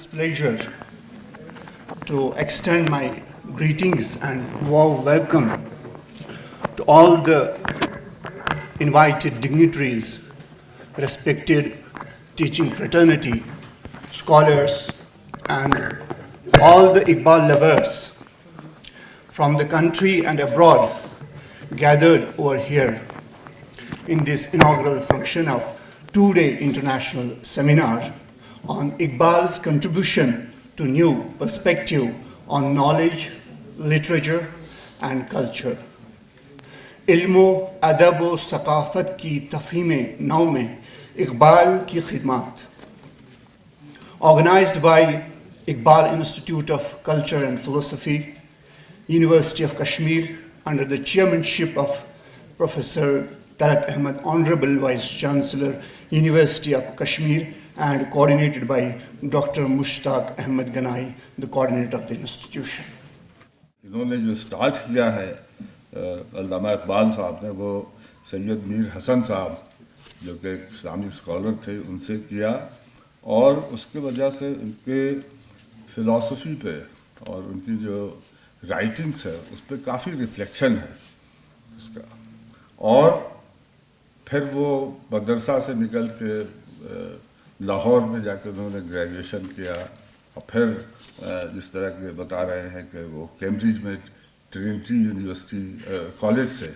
immense pleasure to extend my greetings and warm welcome to all the invited dignitaries, respected teaching fraternity, scholars, and all the Iqbal lovers from the country and abroad gathered over here in this inaugural function of two-day international seminar on Iqbal's contribution to new perspective on knowledge, literature, and culture. علم و ادب و ثقافت کی تفہیم نو میں اقبال کی خدمات. Organized by Iqbal Institute of Culture and Philosophy, University of Kashmir, under the chairmanship of Professor Talat Ahmed, Honorable Vice Chancellor, University of Kashmir, and coordinated by Dr. Mushtaq Ahmed Ganai, the coordinator of the institution. انہوں نے جو start کیا ہے علامہ اقبال صاحب نے، وہ سید میر حسن صاحب جو کہ ایک اسلامی اسکالر تھے ان سے کیا، اور اس کی وجہ سے ان کے فلاسفی پہ اور ان کی جو رائٹنگس ہے اس پہ کافی ریفلیکشن ہے اس کا. اور پھر وہ مدرسہ سے نکل کے لاہور میں جا کے انہوں نے گریجویشن کیا، اور پھر جس طرح کے بتا رہے ہیں کہ وہ کیمبرج میں ٹرینٹی یونیورسٹی کالج سے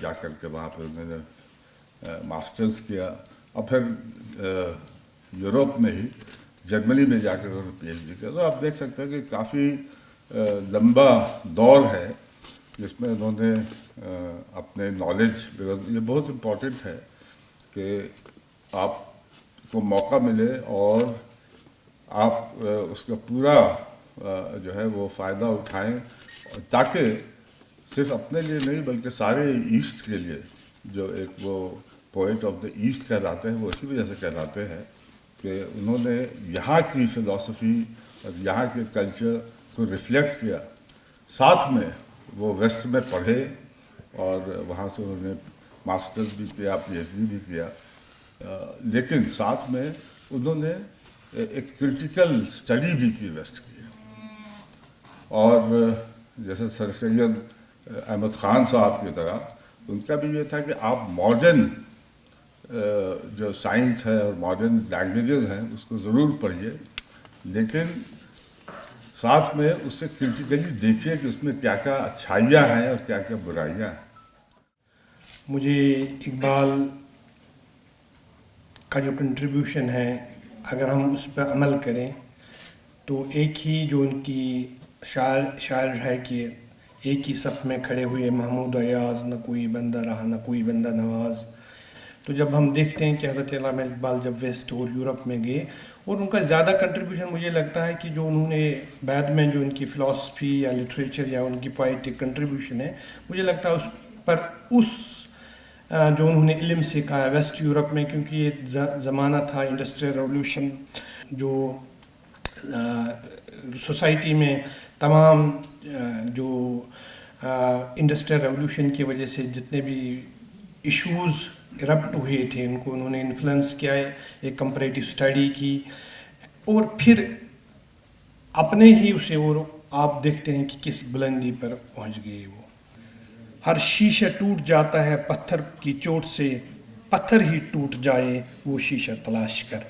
جا کر کے وہاں پہ انہوں نے ماسٹرز کیا، اور پھر یورپ میں ہی جرمنی میں جا کر انہوں نے پی ایچ ڈی کیا. تو آپ دیکھ سکتے ہیں کہ کافی لمبا دور ہے جس میں انہوں نے اپنے نالج، یہ بہت امپورٹنٹ ہے کہ آپ کو موقع ملے اور آپ اس کا پورا جو ہے وہ فائدہ اٹھائیں، تاکہ صرف اپنے لیے نہیں بلکہ سارے ایسٹ کے لیے، جو ایک وہ پوئٹ آف دا ایسٹ کہلاتے ہیں، وہ اسی وجہ سے کہلاتے ہیں کہ انہوں نے یہاں کی فلاسفی اور یہاں کے کلچر کو ریفلیکٹ کیا، ساتھ میں وہ ویسٹ میں پڑھے اور وہاں سے انہوں نے ماسٹرز بھی کیا، پی ایچ ڈی بھی کیا، لیکن ساتھ میں انہوں نے ایک کرٹیکل اسٹڈی بھی کی ویسٹ کی. اور جیسے سر سید احمد خان صاحب کی طرح ان کا بھی یہ تھا کہ آپ ماڈرن جو سائنس ہے اور ماڈرن لینگویجز ہیں اس کو ضرور پڑھیے، لیکن ساتھ میں اس سے کرٹیکلی دیکھیے کہ اس میں کیا کیا اچھائیاں ہیں اور کیا کیا برائیاں ہیں. مجھے اقبال کا جو کنٹریبیوشن ہے، اگر ہم اس پہ عمل کریں تو ایک ہی جو ان کی شاعر ہے کہ ایک ہی صف میں کھڑے ہوئے محمود ایاز، نہ کوئی بندہ رہا نہ کوئی بندہ نواز. تو جب ہم دیکھتے ہیں کہ حضرت علامہ اقبال جب ویسٹ اور یورپ میں گئے، اور ان کا زیادہ کنٹریبیوشن مجھے لگتا ہے کہ جو انہوں نے بعد میں جو ان کی فلاسفی یا لٹریچر یا ان کی پوئٹک کنٹریبیوشن ہے، مجھے لگتا ہے اس پر جو انہوں نے علم سکھایا ویسٹ یورپ میں، کیونکہ یہ زمانہ تھا انڈسٹریل ریولوشن، جو سوسائٹی میں تمام جو انڈسٹریل ریولوشن کی وجہ سے جتنے بھی ایشوز ایرپٹ ہوئے تھے ان کو انہوں نے انفلوئنس کیا ہے، ایک کمپریٹیو اسٹڈی کی، اور پھر اپنے ہی اسے، اور آپ دیکھتے ہیں کہ کس بلندی پر پہنچ گئے. وہ ہر شیشہ ٹوٹ جاتا ہے پتھر کی چوٹ سے، پتھر ہی ٹوٹ جائے وہ شیشہ تلاش کر.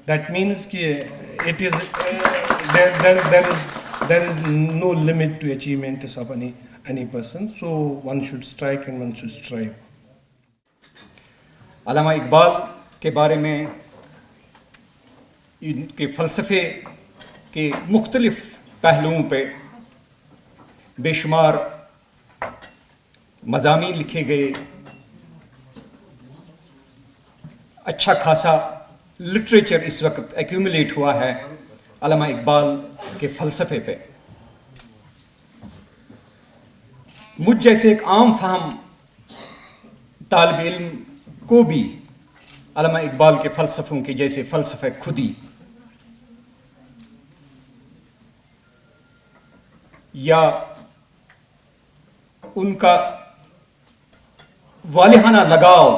دیٹ مینس کہ it is there is no limit to achievements of any person, so one should strike and one should strive. علامہ اقبال کے بارے میں ان کے فلسفے کے مختلف پہلوؤں پہ بے شمار مضامین لکھے گئے، اچھا خاصا لٹریچر اس وقت ایکیومولیٹ ہوا ہے علامہ اقبال کے فلسفے پہ. مجھ جیسے ایک عام فہم طالب علم کو بھی علامہ اقبال کے فلسفوں کے جیسے فلسفہ خودی یا ان کا والہانہ لگاؤ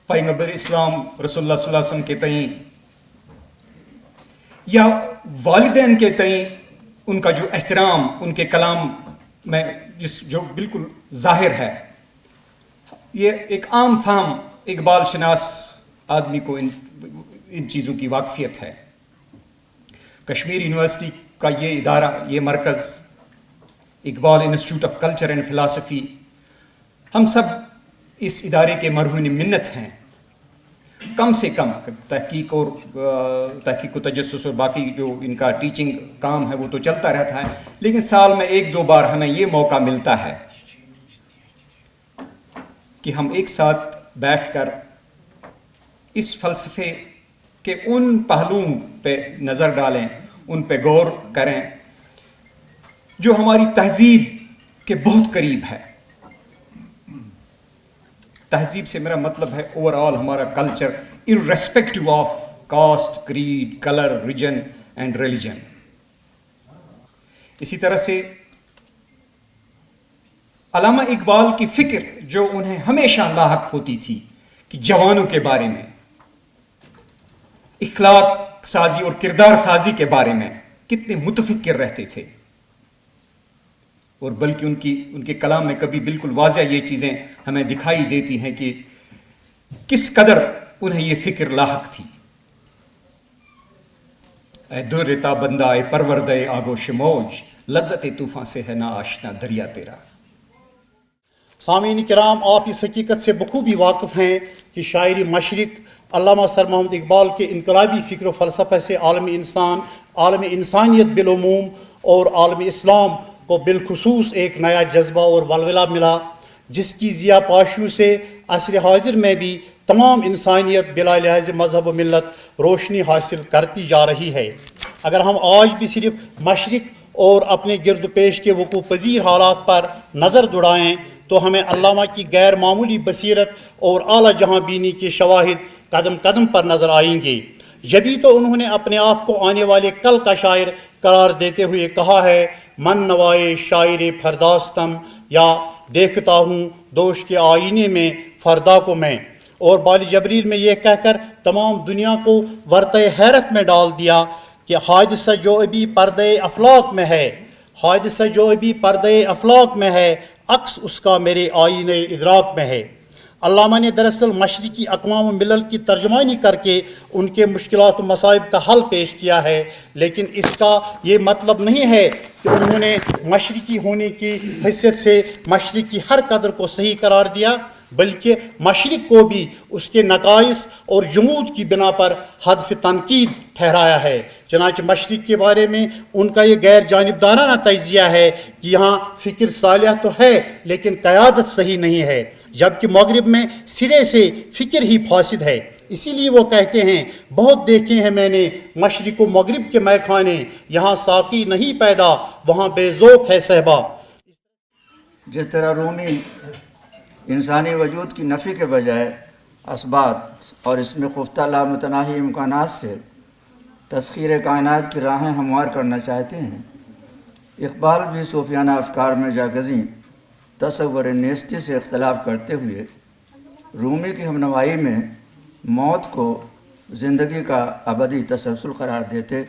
پیغمبر اسلام رسول اللہ صلی اللہ علیہ وسلم کے تئیں یا والدین کے تئیں ان کا جو احترام ان کے کلام میں جو بالکل ظاہر ہے، یہ ایک عام فہم اقبال شناس آدمی کو ان چیزوں کی واقفیت ہے۔ کشمیر یونیورسٹی کا یہ ادارہ، یہ مرکز، Iqbal institute of culture and philosophy, ہم سب اس ادارے کے مرہون منت ہیں۔ کم سے کم تحقیق و تجسس اور باقی جو ان کا ٹیچنگ کام ہے وہ تو چلتا رہتا ہے، لیکن سال میں 1-2 بار ہمیں یہ موقع ملتا ہے کہ ہم ایک ساتھ بیٹھ کر اس فلسفے کے ان پہلوؤں پہ نظر ڈالیں، ان پہ غور کریں جو ہماری تہذیب کے بہت قریب ہے۔ تہذیب سے میرا مطلب ہے اوور آل ہمارا culture, irrespective of caste, creed, colour, region and religion. اسی طرح سے علامہ اقبال کی فکر جو انہیں ہمیشہ لاحق ہوتی تھی کہ جوانوں کے بارے میں، اخلاق سازی اور کردار سازی کے بارے میں کتنے متفکر رہتے تھے، اور بلکہ ان کے کلام میں کبھی بالکل واضح یہ چیزیں ہمیں دکھائی دیتی ہیں کہ کس قدر انہیں یہ فکر لاحق تھی۔ اے درتا بندہ اے پروردے آگوش موج، لذت طوفان سے ہے نا آشنا دریا تیرا۔ سامعین کرام، آپ اس حقیقت سے بخوبی واقف ہیں کہ شاعری مشرق علامہ سر محمد اقبال کے انقلابی فکر و فلسفہ سے عالم انسان، عالم انسانیت بالعموم اور عالم اسلام کو بالخصوص ایک نیا جذبہ اور ولولہ ملا، جس کی ضیاء پاشیوں سے عصر حاضر میں بھی تمام انسانیت بلا لحاظ مذہب و ملت روشنی حاصل کرتی جا رہی ہے۔ اگر ہم آج بھی صرف مشرق اور اپنے گرد و پیش کے وقوع پذیر حالات پر نظر دوڑائیں تو ہمیں علامہ کی غیر معمولی بصیرت اور اعلیٰ جہاں بینی کے شواہد قدم قدم پر نظر آئیں گے۔ جبھی تو انہوں نے اپنے آپ کو آنے والے کل کا شاعر قرار دیتے ہوئے کہا ہے، من نوائے شاعر فرداستم، یا دیکھتا ہوں دوش کے آئینے میں فردا کو میں، اور بال جبریل میں یہ کہہ کر تمام دنیا کو ورطہ حیرت میں ڈال دیا کہ حادثہ جو ابھی پردے افلاک میں ہے، حادثہ جو ابھی پردے افلاک میں ہے، عکس اس کا میرے آئینے ادراک میں ہے۔ علامہ نے دراصل مشرقی اقوام و ملل کی ترجمانی کر کے ان کے مشکلات و مصائب کا حل پیش کیا ہے، لیکن اس کا یہ مطلب نہیں ہے کہ انہوں نے مشرقی ہونے کی حیثیت سے مشرق کی ہر قدر کو صحیح قرار دیا، بلکہ مشرق کو بھی اس کے نقائص اور جمود کی بنا پر ہدف تنقید ٹھہرایا ہے۔ چنانچہ مشرق کے بارے میں ان کا یہ غیر جانبدارانہ تجزیہ ہے کہ یہاں فکر صالح تو ہے لیکن قیادت صحیح نہیں ہے، جبکہ مغرب میں سرے سے فکر ہی فاسد ہے۔ اسی لیے وہ کہتے ہیں، بہت دیکھے ہیں میں نے مشرق و مغرب کے مے خانے، یہاں ساقی نہیں پیدا وہاں بے ذوق ہے صحبا۔ جس طرح رومی انسانی وجود کی نفی کے بجائے اسبات اور اس میں خفتہ لامتناہی امکانات سے تسخیر کائنات کی راہیں ہموار کرنا چاہتے ہیں، اقبال بھی صوفیانہ افکار میں جاگزیں تصور نیستی سے اختلاف کرتے ہوئے رومی کی ہمنوائی میں موت کو زندگی کا ابدی تسلسل قرار دیتے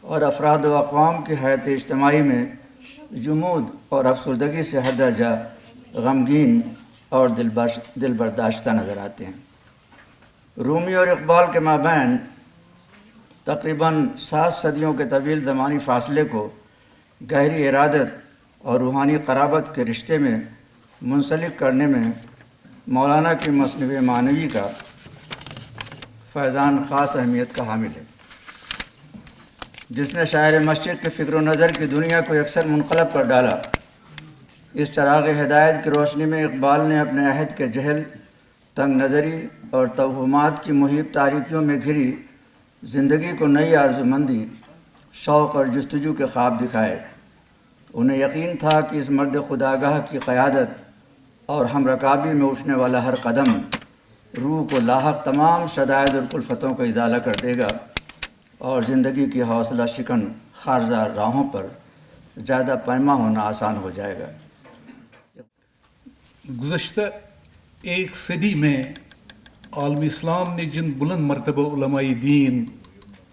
اور افراد و اقوام کی حیات اجتماعی میں جمود اور افسردگی سے حد درجہ غمگین اور دل برداشتہ نظر آتے ہیں۔ رومی اور اقبال کے مابین تقریباً 7 صدیوں کے طویل زمانی فاصلے کو گہری ارادت اور روحانی قرابت کے رشتے میں منسلک کرنے میں مولانا کی مثنوی معنوی کا فیضان خاص اہمیت کا حامل ہے، جس نے شاعر مشرق کے فکر و نظر کی دنیا کو یکسر منقلب کر ڈالا۔ اس چراغ ہدایت کی روشنی میں اقبال نے اپنے عہد کے جہل، تنگ نظری اور توہمات کی محیط تاریکیوں میں گھری زندگی کو نئی آرزومندی، شوق اور جستجو کے خواب دکھائے۔ انہیں یقین تھا کہ اس مرد خداگاہ کی قیادت اور ہم رکابی میں اٹھنے والا ہر قدم روح کو لاحق تمام شدائد اور کلفتوں کو ازالہ کر دے گا اور زندگی کی حوصلہ شکن خارزہ راہوں پر زیادہ پیما ہونا آسان ہو جائے گا۔ گزشتہ 1 صدی میں عالم اسلام نے جن بلند مرتبہ علماء دین